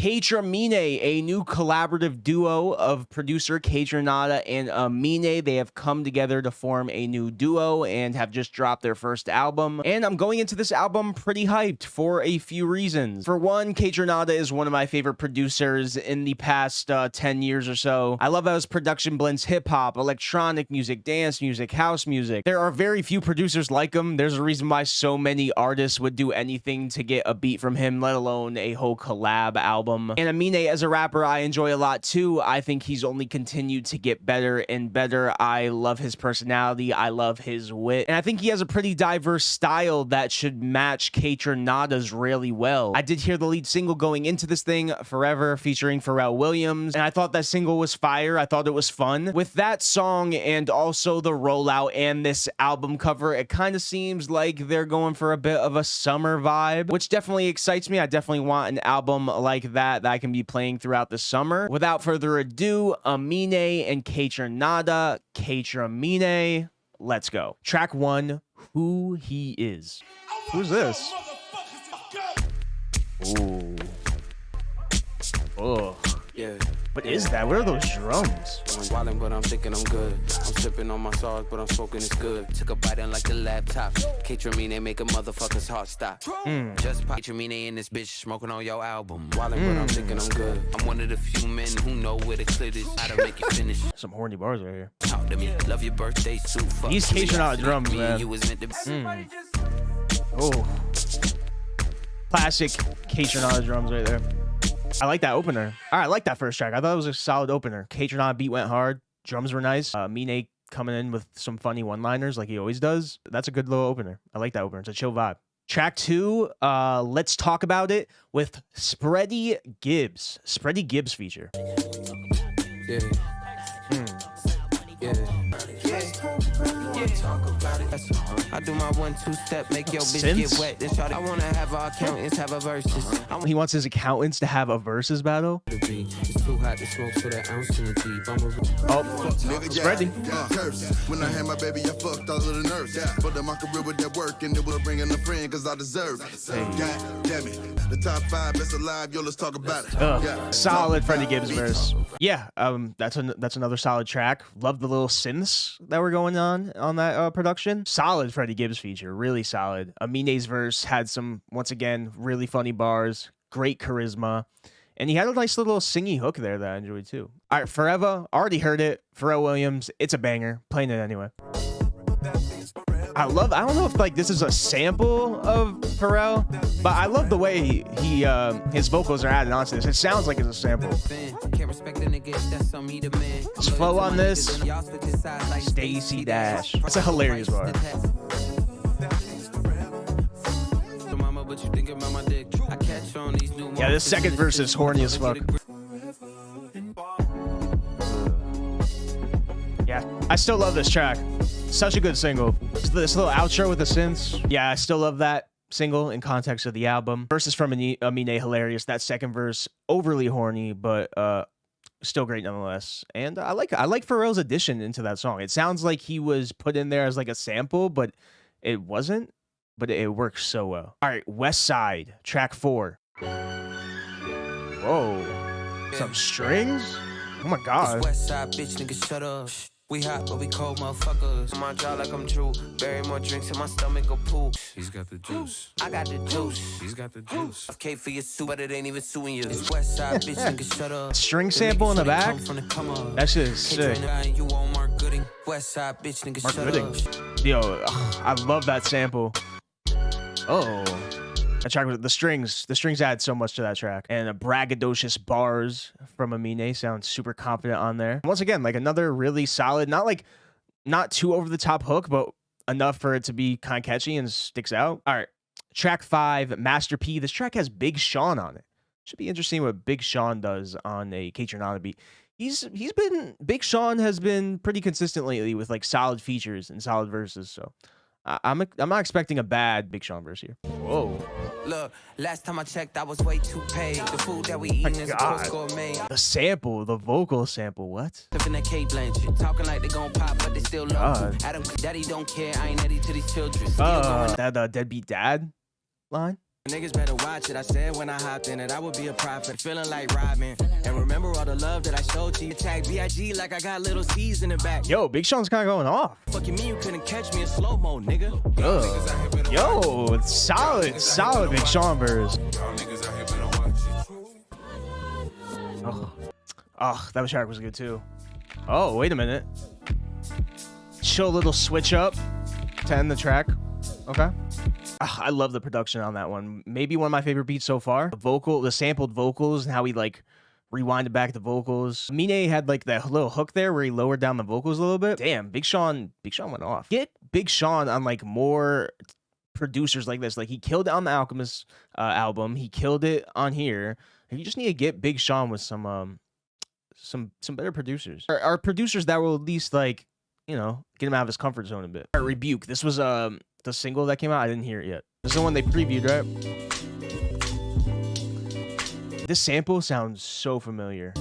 KaytrAminé, a new collaborative duo of producer KayTRANADA and Aminé. They have come together to form a new duo and have just dropped their first album. And I'm going into this album pretty hyped for a few reasons. For one, KayTRANADA is one of my favorite producers in the past 10 years or so. I love how his production blends hip-hop, electronic music, dance music, house music. There are very few producers like him. There's a reason why so many artists would do anything to get a beat from him, let alone a whole collab album. And Aminé as a rapper, I enjoy a lot too. I think he's only continued to get better and better. I love his personality. I love his wit. And I think he has a pretty diverse style that should match KayTRANADA's really well. I did hear the lead single going into this thing, Forever, featuring Pharrell Williams, and I thought that single was fire. I thought it was fun. With that song and also the rollout and this album cover, it kind of seems like they're going for a bit of a summer vibe, which definitely excites me. I definitely want an album like that I can be playing throughout the summer. Without further ado, Aminé and KayTRANADA, KaytrAminé, let's go. Track 1, Who He Is. Who's this? Ooh. Oh. Yeah. What is that? What are those drums? I'm wildin', but I'm thinking I'm good. I'm sipping on my sauce, but I'm smoking it's good. Took a bite in like the laptop. KaytrAminé make a motherfucker's heart stop. Just pop KaytrAminé in this bitch smoking on your album. Wildin', but I'm thinking I'm good. I'm one of the few men who know where the clit is. How to make it finish. Some horny bars right here. Talk to me. Love your birthday suit. Fuck These KayTRANADA drums, man. You was meant to Oh. Classic KayTRANADA drums right there. I like that opener. All right, I like that first track. I thought it was a solid opener. KayTRANADA beat went hard. Drums were nice. Aminé coming in with some funny one-liners like he always does. That's a good little opener. I like that opener. It's a chill vibe. Track 2, Let's Talk About It with Freddie Gibbs. Freddie Gibbs feature. Yeah. I do my 1-2 step, make your bitch get wet. This I wanna have our accountants have a versus. He wants his accountants to have a versus battle. It's too hot to smoke, so that ounce in the deep. Oh, it's Freddie. When I had my baby, I fucked all of the nerves. But my career with that work, and it was bringing a friend, cause I deserve it. God damn it. The top 5 best alive, yo, let's talk about it. Solid Freddie Gibbs verse. Yeah, that's another solid track. Love the little synths that were going on that production. Solid Freddie Gibbs feature, really solid. Aminé's verse had some, once again, really funny bars, great charisma, and he had a nice little singy hook there that I enjoyed too. All right, Forever, already heard it. Pharrell Williams, it's a banger. Playing it anyway. I don't know if like this is a sample of Pharrell, but I love the way he his vocals are added onto this. It sounds like it's a sample. His flow on this, Stacy Dash. That's a hilarious bar. Yeah, this second verse is horny as fuck. Yeah, I still love this track. Such a good single. This little outro with the synths. Yeah, I still love that single in context of the album. Verses from Aminé, hilarious. That second verse, overly horny, but still great nonetheless. And I like Pharrell's addition into that song. It sounds like he was put in there as like a sample, but it wasn't. But it works so well. All right, Westside, track 4. Whoa. Some strings? Oh my god. Westside, bitch, nigga, shut up. We hot, but we cold motherfuckers. My jaw like I'm Drew. Bury more drinks in my stomach go poop. He's got the juice. I got the juice. He's got the juice. Okay for your suit, but it ain't even suing you. It's Westside, bitch, nigga, shut up. String sample in the back? That shit is sick. You want Mark Gooding. Westside, bitch, nigga, shut up. Yo, I love that sample. Oh. That track with the strings add so much to that track. And a braggadocious bars from Aminé sounds super confident on there. Once again, like another really solid, not too over the top hook, but enough for it to be kind of catchy and sticks out. All right, track 5, Master P. This track has Big Sean on it. Should be interesting what Big Sean does on a KayTRANADA beat. Big Sean has been pretty consistent lately with like solid features and solid verses. So I'm not expecting a bad Big Sean verse here. Whoa. Look, last time I checked, I was way too paid. The food that we eating is gourmet. The sample, the vocal sample, what? Living that K Blanchett, talking like they gon' pop, but they still love you. Adam, daddy don't care, I ain't ready to these children. That deadbeat dad line. Niggas better watch it. I said when I hopped in it, I would be a prophet. Feeling like Robin. And remember all the love that I showed you. You tagged B.I.G. like I got little C's in the back. Yo, Big Sean's kind of going off. Fucking me, you couldn't catch me in slow-mo, nigga. Yo, it's solid Big Sean verse. Oh, that track was good too. Oh, wait a minute. Show a little switch up to end the track. Okay. I love the production on that one. Maybe one of my favorite beats so far. The sampled vocals and how he like rewinded back the vocals. Aminé had like that little hook there where he lowered down the vocals a little bit. Damn, Big Sean went off. Get Big Sean on like more producers like this. Like he killed it on the Alchemist album. He killed it on here. You just need to get Big Sean with some better producers. Or producers that will at least like, you know, get him out of his comfort zone a bit. All right, Rebuke. This was the single that came out. I didn't hear it yet. This is the one they previewed, right? This sample sounds so familiar.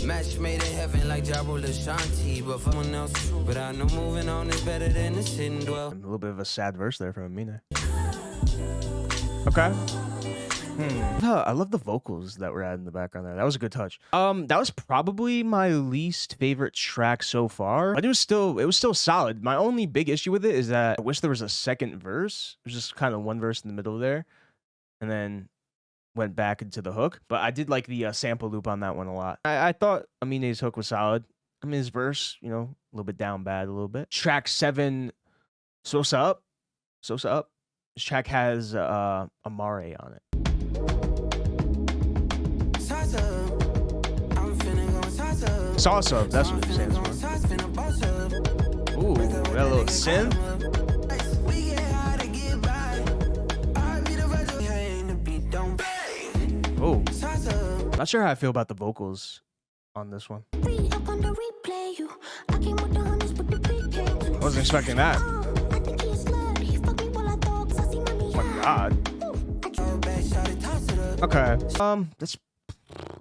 Match made in heaven like Jabro Lashanti, but for someone else. But I know moving on is better than the sitting dwell. A little bit of a sad verse there from Aminé. Okay. I love the vocals that were added in the background there. That was a good touch. That was probably my least favorite track so far, but it was still solid. My only big issue with it is that I wish there was a second verse. It was just kind of one verse in the middle there, and then went back into the hook. But I did like the sample loop on that one a lot. I thought Aminé's hook was solid. I mean, his verse, you know, a little bit down bad a little bit. Track 7, Sossaup. This track has Amaarae on it. Sossaup, that's what it stands for. Ooh, that little synth. Oh, not sure how I feel about the vocals on this one. I wasn't expecting that. Oh my god. Okay.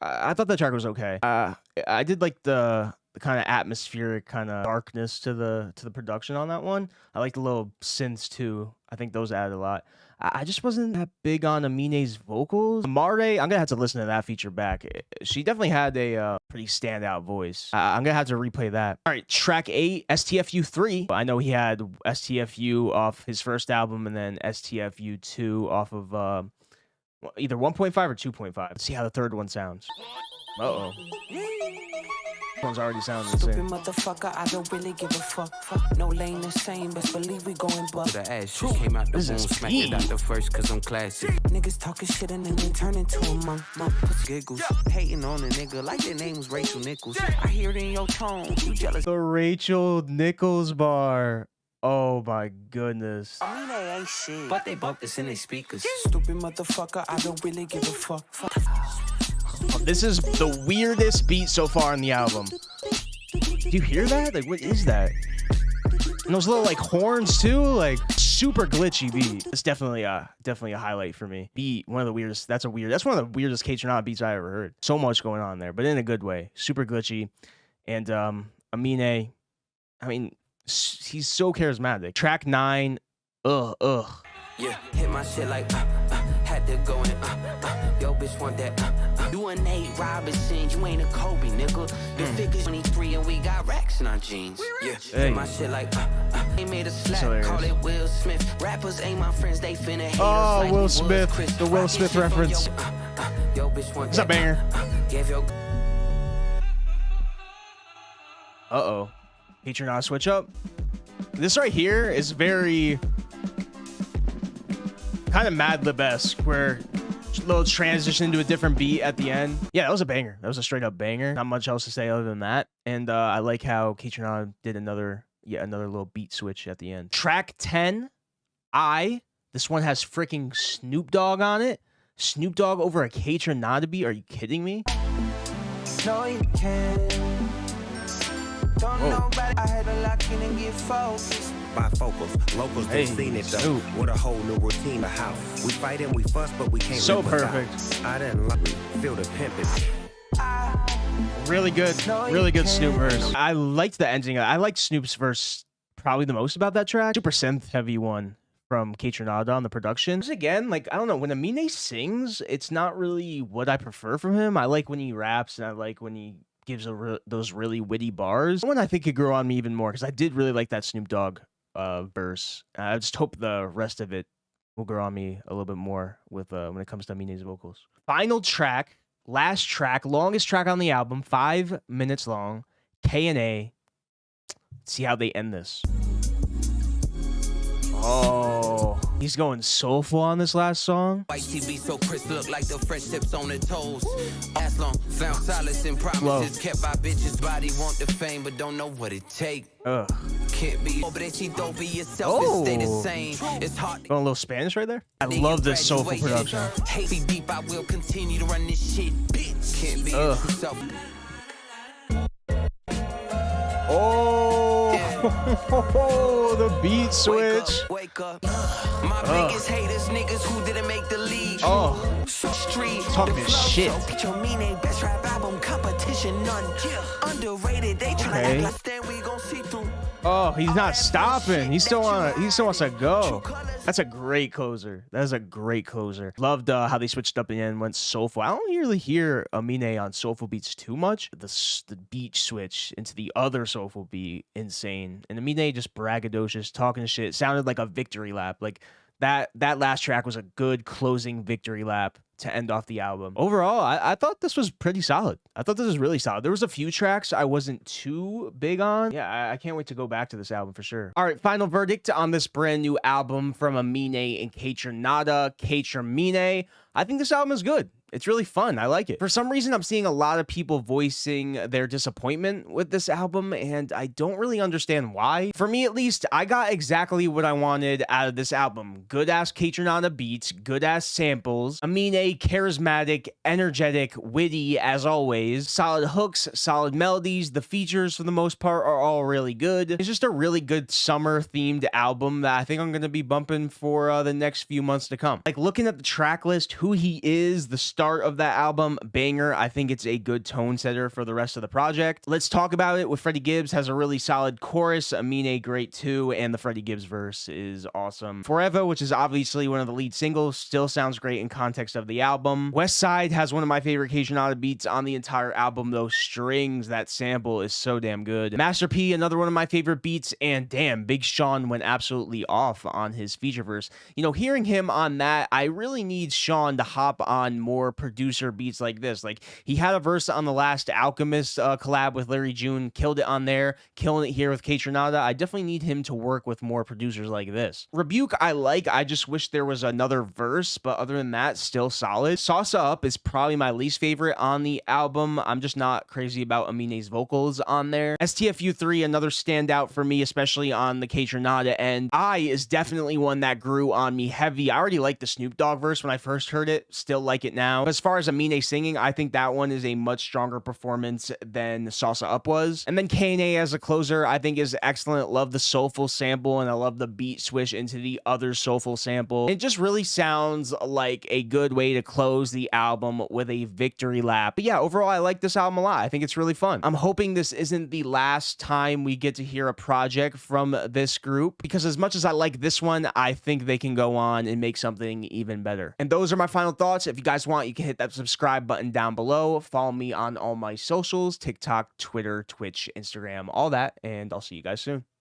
I thought that track was okay. I did like the kind of atmospheric kind of darkness to the production on that one. I like the little synths too. I think those added a lot. I just wasn't that big on Aminé's vocals. Amaarae, I'm gonna have to listen to that feature back. She definitely had a pretty standout voice. I'm gonna have to replay that. All right, track 8, STFU 3. I know he had STFU off his first album and then STFU 2 off of either 1.5 or 2.5. Let's see how the third one sounds. Uh-oh. This one's already sounding the same. Stupid motherfucker, I don't really give a fuck. No lane the same, best believe we going buck. The ass shit came out the room, smacked it out the first cause I'm classy. Niggas talking shit and then turn into a monk. Giggles, hating on a nigga like their name was Rachel Nichols. I hear it in your tone, you jealous. The Rachel Nichols bar. Oh my goodness. Aminé ain't shit, but they bumped this in their speakers. Stupid motherfucker, I don't really give a fuck. This is the weirdest beat so far in the album. Do you hear that? Like, what is that? And those little like horns too, like super glitchy beat. It's definitely a highlight for me. Beat, one of the weirdest. That's one of the weirdest KaytrAminé beats I ever heard. So much going on there, but in a good way. Super glitchy, and Aminé, I mean, he's so charismatic. Track 9, Yeah, hit my shit like had to go in. Yo, bitch want that. You a Nate Robinson, you ain't a Kobe, nigga. The figures 23 and we got racks in our jeans. Yeah, hit my shit like they made a slap, call it Will Smith. Rappers ain't my friends, they finna hate us like Will Smith, the Will Smith reference. Yo, bitch want What's up, banger? Your... Uh-oh. KaytrAminé switch up. This right here is very kind of Mad Lib-esque, where a little transition into a different beat at the end. Yeah, that was a banger. That was a straight up banger. Not much else to say other than that. And I like how KaytrAminé did another little beat switch at the end. Track 10, This one has freaking Snoop Dogg on it. Snoop Dogg over a KaytrAminé beat. Are you kidding me? No, you can't. Don't know about it. I had to lock in and get focused. Bifocals, locals, they seen it though. Snoop. With a whole new routine of how we fight and we fuss, but we can't. So live without. perfect. I didn't like it. Feel the pimpin'. Really good Snoop verse. I liked the ending. I liked Snoop's verse probably the most about that track. Super synth heavy one from KaytrAminé on the production. Just again, like, I don't know, when Aminé sings, it's not really what I prefer from him. I like when he raps, and I like when he gives those really witty bars. One I think could grow on me even more, because I did really like that Snoop Dogg verse. I just hope the rest of it will grow on me a little bit more with when it comes to Aminé's vocals. Final track, last track, longest track on the album, 5 minutes long. KaytrAminé. See how they end this. Oh, he's going soulful on this last song. White TV so crisp, look like the fresh tips on the toes. As long found solace in promises, kept by bitches body, want the fame, but don't know what it take. Can't be don't be yourself and stay the same. It's hard. Going a little Spanish right there. I love this soulful production. Hate me deep, I will continue to run this shit, bitch. Can't be yourself. Oh, the beat switch. Wake up. My biggest haters, niggas who didn't make the league. Street. Talking shit. KaytrAminé, best rap album, competition, none. Underrated, they trying to act like we gon' see through. Oh, he's not stopping. He still wants to go. That's a great closer. That is a great closer. Loved how they switched up and went soulful. I don't really hear Aminé on soulful beats too much. The beat switch into the other soulful beat, insane. And Aminé just braggadocious, talking shit. It sounded like a victory lap. Like that last track was a good closing victory lap to end off the album. Overall, I thought this was pretty solid. I thought this was really solid. There was a few tracks I wasn't too big on. Yeah, I can't wait to go back to this album for sure. All right, final verdict on this brand new album from Aminé and KaytrAminé, KaytrAminé. I think this album is good. It's really fun. I like it. For some reason, I'm seeing a lot of people voicing their disappointment with this album, and I don't really understand why. For me, at least, I got exactly what I wanted out of this album. Good-ass KaytrAminé beats, good-ass samples, Aminé charismatic, energetic, witty as always, solid hooks, solid melodies. The features, for the most part, are all really good. It's just a really good summer-themed album that I think I'm going to be bumping for the next few months to come. Like, looking at the track list, who he is, the start of that album, banger. I think it's a good tone setter for the rest of the project. Let's Talk About It with Freddie Gibbs has a really solid chorus. Aminé great too, and the Freddie Gibbs verse is awesome. Forever, which is obviously one of the lead singles, still sounds great in context of the album. Westside has one of my favorite KaytrAminé beats on the entire album. Those strings, that sample is so damn good. Master P, another one of my favorite beats, and damn, Big Sean went absolutely off on his feature verse. You know, hearing him on that, I really need Sean to hop on more producer beats like this. Like, he had a verse on the last Alchemist collab with Larry June, killed it on there, killing it here with KaytrAminé. I definitely need him to work with more producers like this. Rebuke, I like. I just wish there was another verse, but other than that, still solid. Sossaup is probably my least favorite on the album. I'm just not crazy about Aminé's vocals on there. STFU3, another standout for me, especially on the KaytrAminé end. I is definitely one that grew on me heavy. I already liked the Snoop Dogg verse when I first heard it, still like it now. As far as Aminé singing, I think that one is a much stronger performance than Sossaup was. And then KaytrAminé as a closer, I think is excellent. Love the soulful sample, and I love the beat switch into the other soulful sample. It just really sounds like a good way to close the album with a victory lap. But yeah, overall, I like this album a lot. I think it's really fun. I'm hoping this isn't the last time we get to hear a project from this group, because as much as I like this one, I think they can go on and make something even better. And those are my final thoughts. If you guys want, you can hit that subscribe button down below. Follow me on all my socials, TikTok, Twitter, Twitch, Instagram, all that, and I'll see you guys soon.